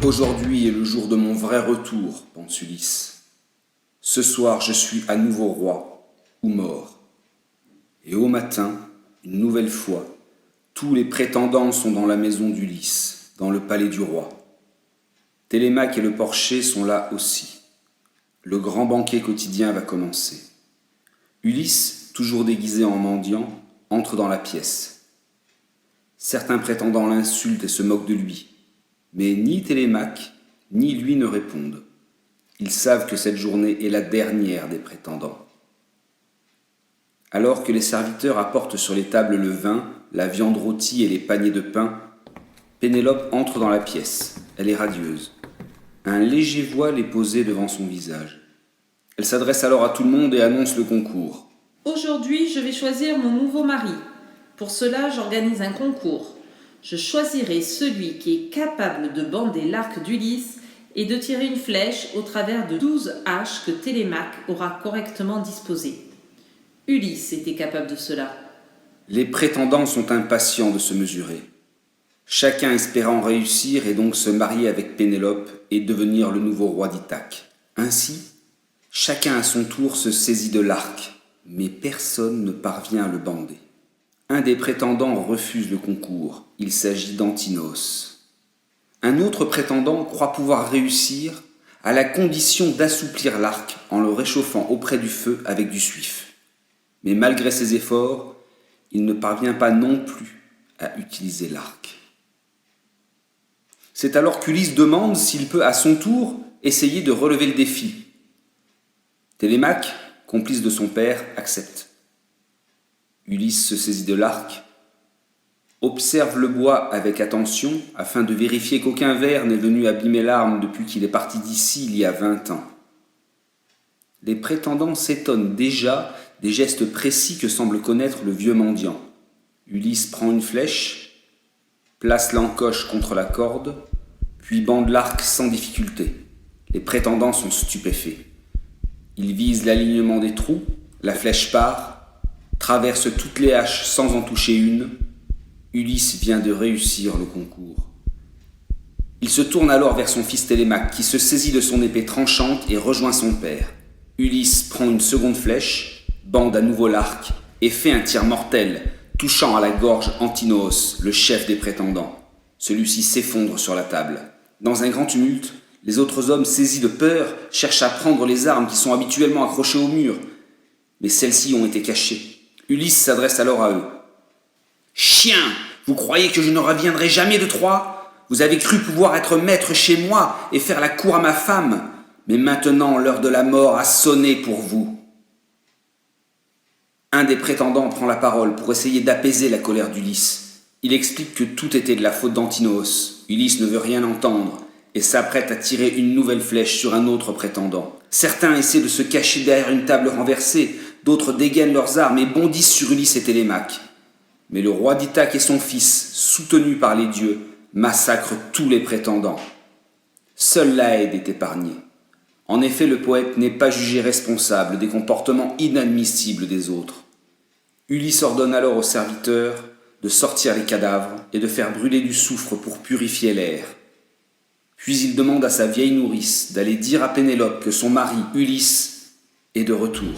Aujourd'hui est le jour de mon vrai retour, pense Ulysse. Ce soir, je suis à nouveau roi ou mort. Et au matin, une nouvelle fois, tous les prétendants sont dans la maison d'Ulysse, dans le palais du roi. Télémaque et le porcher sont là aussi. Le grand banquet quotidien va commencer. Ulysse, toujours déguisé en mendiant, entre dans la pièce. Certains prétendants l'insultent et se moquent de lui, mais ni Télémaque ni lui ne répondent. Ils savent que cette journée est la dernière des prétendants. Alors que les serviteurs apportent sur les tables le vin, la viande rôtie et les paniers de pain, Pénélope entre dans la pièce. Elle est radieuse. Un léger voile est posé devant son visage. Elle s'adresse alors à tout le monde et annonce le concours. Aujourd'hui, je vais choisir mon nouveau mari. Pour cela, j'organise un concours. Je choisirai celui qui est capable de bander l'arc d'Ulysse et de tirer une flèche au travers de 12 haches que Télémaque aura correctement disposées. Ulysse était capable de cela. Les prétendants sont impatients de se mesurer. Chacun espérant réussir et donc se marier avec Pénélope et devenir le nouveau roi d'Ithaque. Ainsi, chacun à son tour se saisit de l'arc, mais personne ne parvient à le bander. Un des prétendants refuse le concours. Il s'agit d'Antinos. Un autre prétendant croit pouvoir réussir à la condition d'assouplir l'arc en le réchauffant auprès du feu avec du suif. Mais malgré ses efforts, il ne parvient pas non plus à utiliser l'arc. C'est alors qu'Ulysse demande s'il peut à son tour essayer de relever le défi. Télémaque, complice de son père, accepte. Ulysse se saisit de l'arc, observe le bois avec attention afin de vérifier qu'aucun ver n'est venu abîmer l'arme depuis qu'il est parti d'ici il y a 20 ans. Les prétendants s'étonnent déjà des gestes précis que semble connaître le vieux mendiant. Ulysse prend une flèche, place l'encoche contre la corde, puis bande l'arc sans difficulté. Les prétendants sont stupéfaits. Ils visent l'alignement des trous, la flèche part, traverse toutes les haches sans en toucher une. Ulysse vient de réussir le concours. Il se tourne alors vers son fils Télémaque, qui se saisit de son épée tranchante et rejoint son père. Ulysse prend une seconde flèche, bande à nouveau l'arc et fait un tir mortel, touchant à la gorge Antinos, le chef des prétendants. Celui-ci s'effondre sur la table. Dans un grand tumulte, les autres hommes saisis de peur cherchent à prendre les armes qui sont habituellement accrochées au mur, mais celles-ci ont été cachées. Ulysse s'adresse alors à eux. « Chiens, vous croyez que je ne reviendrai jamais de Troie ? Vous avez cru pouvoir être maître chez moi et faire la cour à ma femme, mais maintenant l'heure de la mort a sonné pour vous. » Un des prétendants prend la parole pour essayer d'apaiser la colère d'Ulysse. Il explique que tout était de la faute d'Antinos. Ulysse ne veut rien entendre et s'apprête à tirer une nouvelle flèche sur un autre prétendant. Certains essaient de se cacher derrière une table renversée, d'autres dégainent leurs armes et bondissent sur Ulysse et Télémaque. Mais le roi d'Ithaque et son fils, soutenus par les dieux, massacrent tous les prétendants. Seule l'Aède est épargnée. En effet, le poète n'est pas jugé responsable des comportements inadmissibles des autres. Ulysse ordonne alors aux serviteurs de sortir les cadavres et de faire brûler du soufre pour purifier l'air. Puis il demande à sa vieille nourrice d'aller dire à Pénélope que son mari, Ulysse, est de retour.